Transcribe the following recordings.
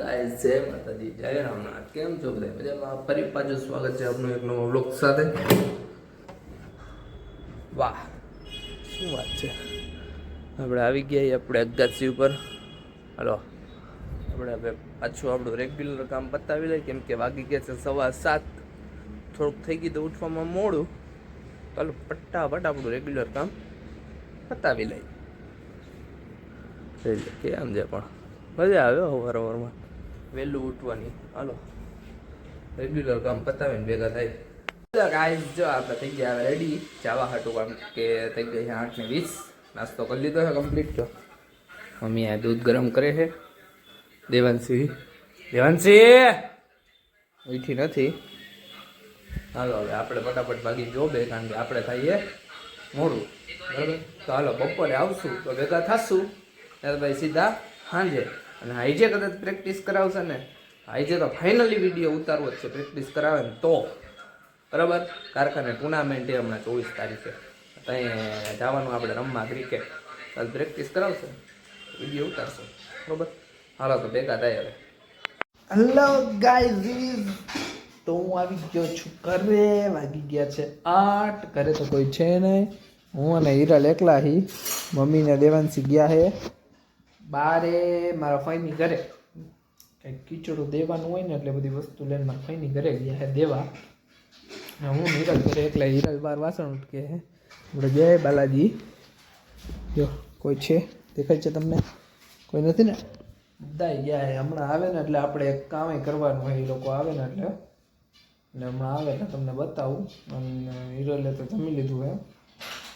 Guys જય માતાજી જય રામનાથ કેમ છો બધા મજામાં ફરી પાછું સ્વાગત છે આપનું એક નવો વ્લોગ સાથે વાહ શું વાત છે આપણે આવી ગયા આપણે અગાસી ઉપર હાલો આપણે હવે પાછું આપણું રેગ્યુલર કામ પતાવી લઈએ કેમ કે વાગી ગયા છે 7:15 થોડુંક થઈ ગયું તો ઉઠવામાં મોડું ચાલો ફટાફટ આપણું રેગ્યુલર કામ પતાવી લઈએ કેમ છે પણ મજા આવે સવારમાં વહેલું ઉઠવાની હાલો રેગ્યુલર કામ પતાવીને ભેગા થાય ગાઈસ જો આપણે થઈ ગયા રેડી જવા હાટું કામ કે થઈ ગઈ છે 8:20 નાસ્તો કરી લીધો છે કમ્પ્લીટ જો મમ્મી આ દૂધ ગરમ કરે છે દેવાંશી ઉઠી નથી હાલો હવે આપણે ફટાફટ ભાગી જોબે કારણ કે આપણે થઈએ મોડું બરાબર તો હાલો બપોરે આવશું તો ભેગા થશું ત્યારે ભાઈ સીધા સાંજે અને હાઈજે કદાચ પ્રેક્ટિસ કરાવશે ને હાઈજે તો ફાઇનલી વિડીયો ઉતારવો જ છે પ્રેક્ટિસ કરાવે ને તો બરાબર કારખાને ટુર્નામેન્ટ એ હમણાં 24 તારીખે ત્યાં જવાનું આપણે રમવા ક્રિકેટ કાલે પ્રેક્ટિસ કરાવશે વિડીયો ઉતારશે બરાબર હાલો તો ભેગા થાય હવે હેલો ગાઈઝ તો હું આવી ગયો છું ઘરે વાગી ગયા છે 8 ઘરે તો કોઈ છે નહીં હું અને હિરલ એકલા હી મમ્મી ને દેવાંશી ગયા હે બારે મારા ફઈની ઘરે કંઈક કીચડું દેવાનું હોય ને એટલે બધી વસ્તુ લઈને મારા ફઈની ઘરે ગયા હે દેવા હું હિરલ ઘરે એકલા હિરલ બાર વાસણ ઉઠકે હે આપણે જય બાલાજી જો કોઈ છે દેખાય છે તમને કોઈ નથી ને બધા ગયા હે હમણાં આવે ને એટલે આપણે એક કામે કરવાનું હોય એ લોકો આવે ને એટલે અને હમણાં આવે એટલે તમને બતાવું અને હિરલે તો જમી લીધું હે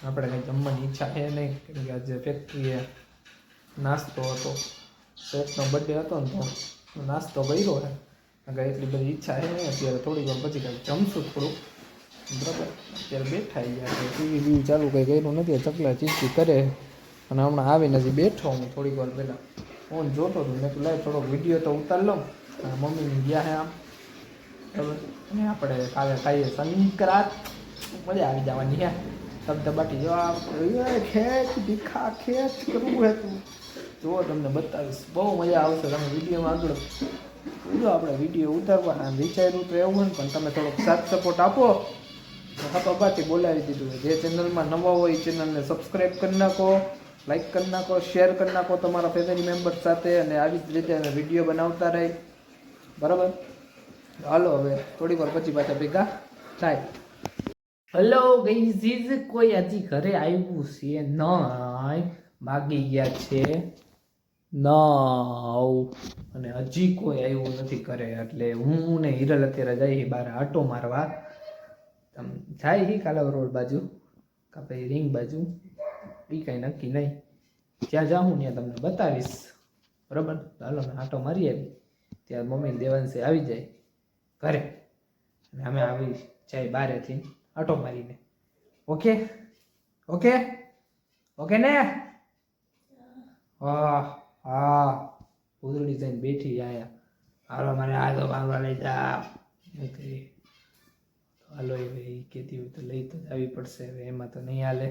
આપણે કંઈ જમવાની ઈચ્છા છે નહીં કેમ કે આજે ફેક્ટરીએ નાસ્તો હતો શેઠનો બર્થડે હતો ને તો નાસ્તો કર્યો છે આગળ એટલી બધી ઈચ્છા છે નહીં અત્યારે થોડી વાર પછી કંઈક જમશું થોડુંક બરાબર અત્યારે બેઠા ગયા છે ટીવી બીવી ચાલુ કંઈ કર્યું નથી ચકલા ચીચી કરે અને હમણાં આવીને હજી બેઠો હું થોડીક વાર પહેલાં ફોન જોતો હતો મેં તો લાઈવ થોડોક વિડીયો તો ઉતાર લઉં અને મમ્મીને ગયા છે આમ બરાબર અને આપણે કાલે ખાઈએ સંક્રાંત મજા આવી જવાની હે શબ્દ બાટી જો ખેંચ દીખા ખેંચ કરવું હે તું જુઓ તમને બતાવીશ બહુ મજા આવશે તમે વિડીયોમાં આગળ જો આપણે વિડીયો ઉતારવાના વિચાર્યું તો એવું હોય પણ તમે થોડોક સાથ સપોર્ટ આપો તો હાપાપાથી બોલાવી દીધું જે ચેનલમાં નવા હોય એ ચેનલને સબસ્ક્રાઈબ કરી નાખો લાઈક કરી નાખો શેર કરી નાખો તમારા ફેમિલી મેમ્બર સાથે અને આવી જ રીતે અમે વિડીયો બનાવતા રહી બરાબર હાલો હવે થોડી વાર પછી પાછા ભેગા થાય હેલો ગાઈઝ કોઈ હજી ઘરે આવ્યું છે નહીં માગી ગયા છે અને હજી કોઈ આવ્યું નથી ઘરે એટલે હું ને હિરલ અત્યારે જઈએ બહાર આટો મારવા જાય હી કાલાવ રોડ બાજુ કા પછી રિંગ બાજુ એ કાંઈ નક્કી નહીં જ્યાં જાઉં ત્યાં તમને બતાવીશ બરાબર ચાલો ને આટો મારી આવી ત્યાં મમ્મી દેવાંશે આવી જાય ઘરે અને અમે આવી જાય બારેથી આટો મારીને ઓકે ઓકે ઓકે ને હા હા ઉધડી જઈને બેઠી આયા હાલો મારે આ તો બાબા લઈ જા હાલો એ ભાઈ કહેતી હોય તો લઈ તો આવી પડશે હવે એમાં તો નહીં હાલે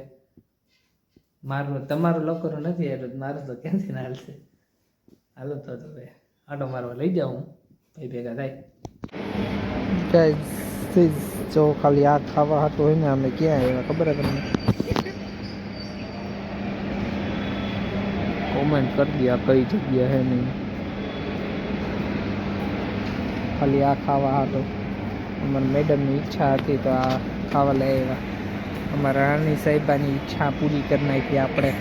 મારું તમારું લકોરો નથી એટલે મારું તો ક્યાંથી ના હાલશે હાલો તો હવે આટો મારવા લઈ જાઉં ભાઈ ભેગા થાય જો ખાલી આ ખાવા હાટું હોય ને અમે ક્યાં આવ્યા ખબર હે તમને કોમેન્ટ કરી દે આ કઈ જગ્યા હે નહીં ખાલી આ ખાવા હાટું અમારા મેડમની ઈચ્છા હતી તો આ ખાવા લઈ આવ્યા અમારા રાણી સાહેબાની ઈચ્છા પૂરી કરી નાખી આપણે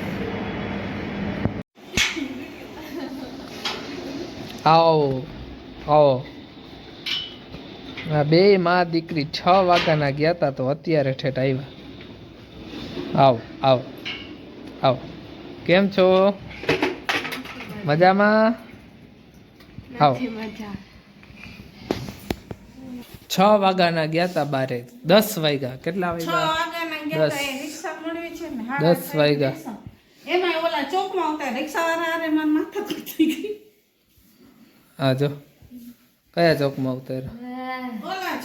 આવો આવો બે માં દીકરી 6 વાગ્યાના ગયા હતા તો અત્યારે ઠેઠ આવ્યા આવો આવો આવો કેમ છો મજામાં આવો 6 વાગ્યાના ગયા હતા બારે 10 વાગ્યા કેટલા વાગ્યા 10 વાગ્યા એમાં ઓલા ચોકમાં આવતા રિક્ષાવાળા અરે મન માથા કૂટી ગઈ હા જો કયા ચોકમાં ઉતર્યા ઓલા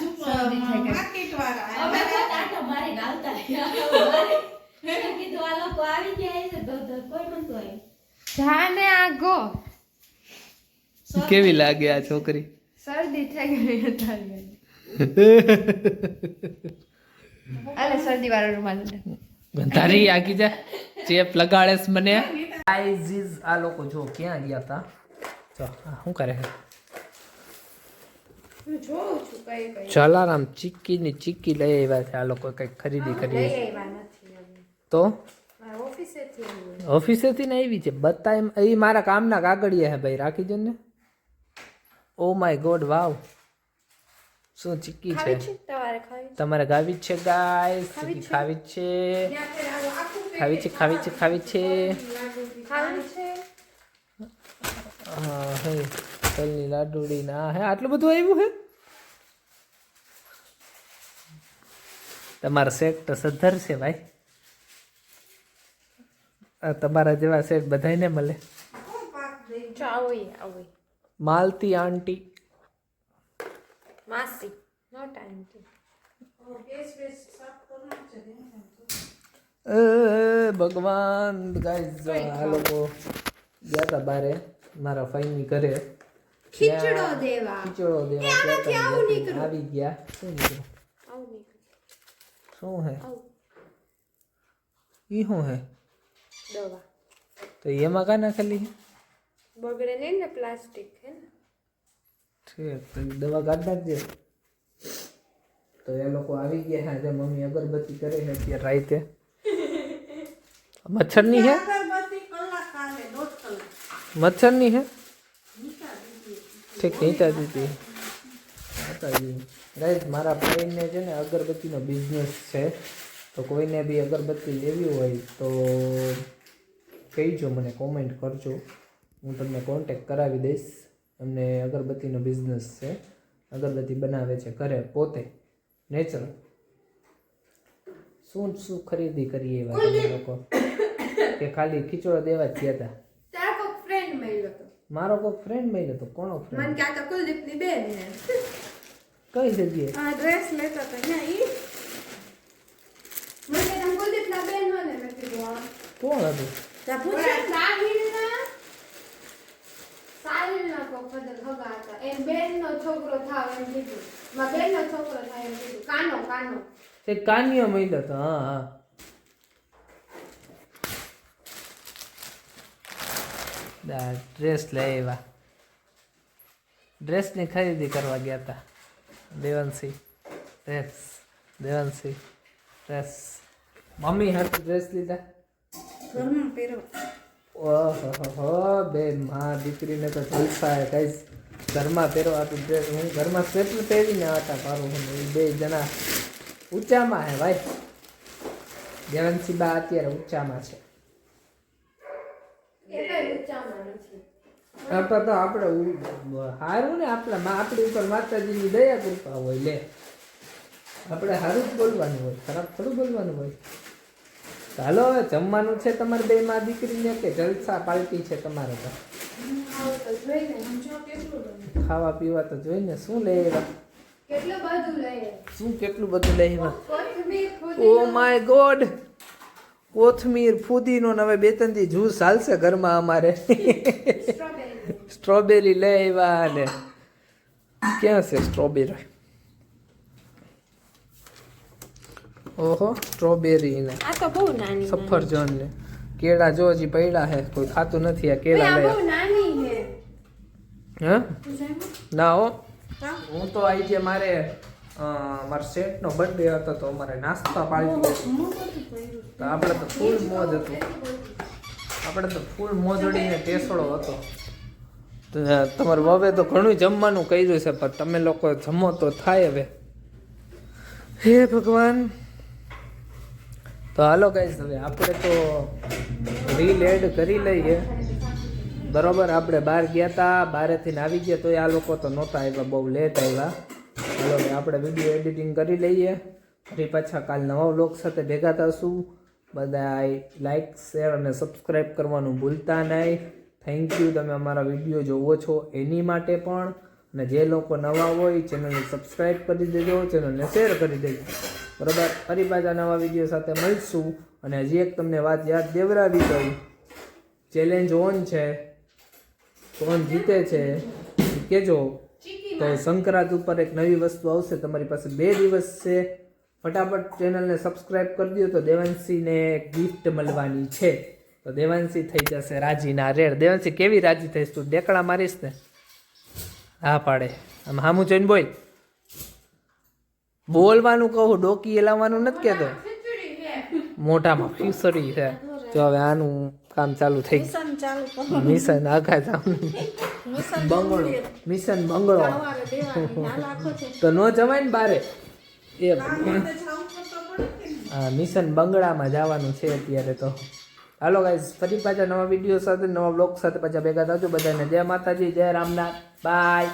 માર્કેટ વાળા અમે તો ટાટો મારી ગાલતા મેં કીધું આ લોકો આવી ગયા છે તો કોઈ નતો આવ્યો જાને આગો 100 કેવી લાગે આ છોકરી? શરદી થઈ ગઈ હતી. અલે શરદી વાળો રૂમાલ તારી આખી જા ચેપ લગાડેસ મને. ગાઈઝ આ લોકો જો ક્યાં ગયા હતા? જો શું કરે છે? હું જોઉં છું કઈ કઈ જલારામ ચીક્કી ની ચીક્કી લઈ આવ્યા છે આ લોકો, કઈક ખરીદી કરી લઈ આવ્યા નથી હવે. તો મારા ઓફિસેથી આવ્યું. ઓફિસેથી ને આવી છે બતા એ મારા કામના કાગળિયા હે ભાઈ, રાખી દે ને. ઓ માય ગોડ વાવ, શું ચીક્કી છે. ખાવી છે તમારે ખાવી છે? તમારે ગાવી છે ગાઈસ? ખાવી છે? ખાવી છે, ત્યાં ફેર આવું આખું ખાવી છે, ખાવી છે, ખાવી છે. ખાવી છે. હા હે તલની લાડુડી ના હે, આટલું બધું આવ્યું હે. તમારા સેટ તો સદ્ધર છે ભાઈ. આ તમારા જેવા સેટ બધાયને મળે. આવો આવો માલતી આંટી માસી નો ટાઈમ ટુ ભગવાન ગાઈઝ આ લોકો ગયા હતા બારે મારા ફાઈની ઘરે ખીચડો દેવા. ખીચડો દેવા ગયા હતા. આવી ગયા. શું નીકળ્યું? આવું નીકળે. શું હે આવું ઈ? શું હે? દવા તો એમાં કા નાખેલી હે? બગડે નહીં ને, પ્લાસ્ટિક હે ને. ઠીક, તો ઈ દવા કાઢ નાખજે. તો એ લોકો આવી ગયા હા, જે મમ્મી અગરબત્તી કરે છે અત્યારે રાતે. મચ્છરની હે? અગરબત્તી કલાક કાલે 1.5 કલાક. મચ્છરની હે? ઠીક, નીચા દીધી. ગાઈઝ મારા ભાઈને છે ને અગરબત્તીનો બિઝનેસ છે, તો કોઈને બી અગરબત્તી લેવી હોય તો કહીજો, મને કોમેન્ટ કરજો, હું તમને કોન્ટેક કરાવી દઈશ. એમને અગરબત્તીનો બિઝનેસ છે, અગરબત્તી બનાવે છે ઘરે પોતે નેચરલ. શું શું ખરીદી કરીએ એવા તમે લોકો કે ખાલી ખીચડો દેવા જ ગયા હતા? તારો કોક ફ્રેન્ડ મળ્યો તો. મારો કોઈ ફ્રેન્ડ મળ્યો તો? કોનો મને ફ્રેન્ડ? કે આ તો કુલદીપની બેન હે. કઈ જગ્યાએ? આ ડ્રેસ લેતો તો ને ઈ. મને કે તમે કુલદીપના બેન હો ને? મેં કીધું હા. કોણ હતું? તા પૂછો સાહિલના કો ફદલ હગા હતા. એન બેનનો છોકરો થાવ એમ કીધું. માં બેનનો છોકરો થાય એમ કીધું. કાનો કાનો. તે કાનિયો મળ્યો હતો. હા હા, ડ્રેસ લઈ આવ્યા. ડ્રેસની ખરીદી કરવા ગયા હતા. દેવાંશી ડ્રેસ. મમ્મી હાથે ડ્રેસ લીધા. ઘરમાં પહેરો. ઓહો બે માં દીકરીને તો જલસા હે ગાઈસ. ઘરમાં પહેરવા હતું ડ્રેસ. હું ઘરમાં સ્વેટર પહેરીને હતા પારું. એ બે જણા ઊંચામાં હે ભાઈ. દેવાંશી બા અત્યારે ઊંચામાં છે. એ કઈ ઊંચામાં નથી. આપણે તો આપણે હારું ને આપણી ઉપર માતાજીની દયા કૃપા હોય. લે આપણે સારું જ બોલવાનું હોય, ખરાબ થોડું બોલવાનું હોય. ચાલો હવે જમવાનું છે તમારે બે માં દીકરીને કે જલસા પાર્ટી છે તમારે? તો આવું તો જોઈને સમજો કેટલું બને. ખાવા પીવા તો જોઈને. શું લઈ આવ્યા? કેટલું બધું લઈએ. શું કેટલું બધું લઈ આવ્યા? કોથમીર ઓ ફુદીનો. માય ગોડ, કોથમીર ફુદીનો ને હવે 2-3 દી જ્યુસ હાલશે ઘરમાં અમારે. સ્ટ્રોબેરી. સ્ટ્રોબેરી લઈ આવ્યા ને ક્યાં છે સ્ટ્રોબેરી? ઓહો સ્ટ્રોબેરી ને આ તો બહુ નાની. સફરજન ને કેળા જો હજી પડ્યા હે, કોઈ ખાતું નથી. આ કેળા આ લઈ બહુ નાની છે. હા ના હો, હું તો આવી છે મારે મારા શેઠનો બર્થડે હતો તો અમારે નાસ્તા પાર્ટી હતી. તો આપણે તો ફૂલ મોજ હતું. આપણે તો ફૂલ મોજડીને ટેસડો હતો. તો તમારા વવે તો ઘણું જમવાનું કર્યું છે, પણ તમે લોકો જમો તો થાય હવે. હે ભગવાન. તો હાલો ગાઈસ, હવે આપણે તો રીલ એડ કરી લઈએ. બરોબર, આપણે બહાર ગયા હતા, બહારેથી આવી ગયા તો આ લોકો તો નહોતા આવ્યા, બહુ લેટ આવ્યા. હાલો હવે આપણે વિડીયો એડિટિંગ કરી લઈએ. ફરી પાછા કાલ નવા વ્લોગ સાથે ભેગા થશું. બધા લાઈક શેર અને સબસ્ક્રાઈબ કરવાનું ભૂલતા નહીં. થેન્ક યુ, તમે અમારા વિડીયો જોવો છો એની માટે પણ. અને જે લોકો નવા હોય ચેનલને સબસ્ક્રાઈબ કરી દેજો, ચેનલને શેર કરી દેજો. બરાબર, ફરી પાછા નવા વિડીયો સાથે મળીશું. અને હજી એક તમને વાત યાદ દેવડાવી દઉં, ચેલેન્જ ઓન છે. કોણ જીતે છે કહેજો. ચીકી તો સંક્રાંત ઉપર એક નવી વસ્તુ આવશે. તમારી પાસે 2 દિવસ છે. ફટાફટ ચેનલને સબસ્ક્રાઇબ કરી દો તો દેવાંશીને ગિફ્ટ મળવાની છે. તો દેવાંશી થઈ જશે રાજીના રેડ. દેવાંશી કેવી રાજી થઈશ તું? ડેકડા મારીશ ને? હા પાડે. આમ હામું જોઈને બોલ. બોલવાનું કહું, ડોકી હલાવવાનું નથી કહેતો. ખીચડી છે. મોઢામાં ખીચડી છે. જો હવે આનું કામ ચાલુ થઈ ગયું. મિશન ચાલુ કરો. મિશન આખા જામ મિશન બંગળો. મિશન બંગળો. સવારે દેવાની હાલ આખો છે તો નો જવાય ને બારે. એ કામ માટે જાવું તો પડે કે નહીં? હા, મિશન બંગડામાં જવાનું છે અત્યારે તો. હાલો ગાઈઝ, ફરી પાછા નવા વિડીયો સાથે, નવા બ્લોગ સાથે પાછા ભેગા થજો. બધાને જય માતાજી, જય રામનાથ, બાય.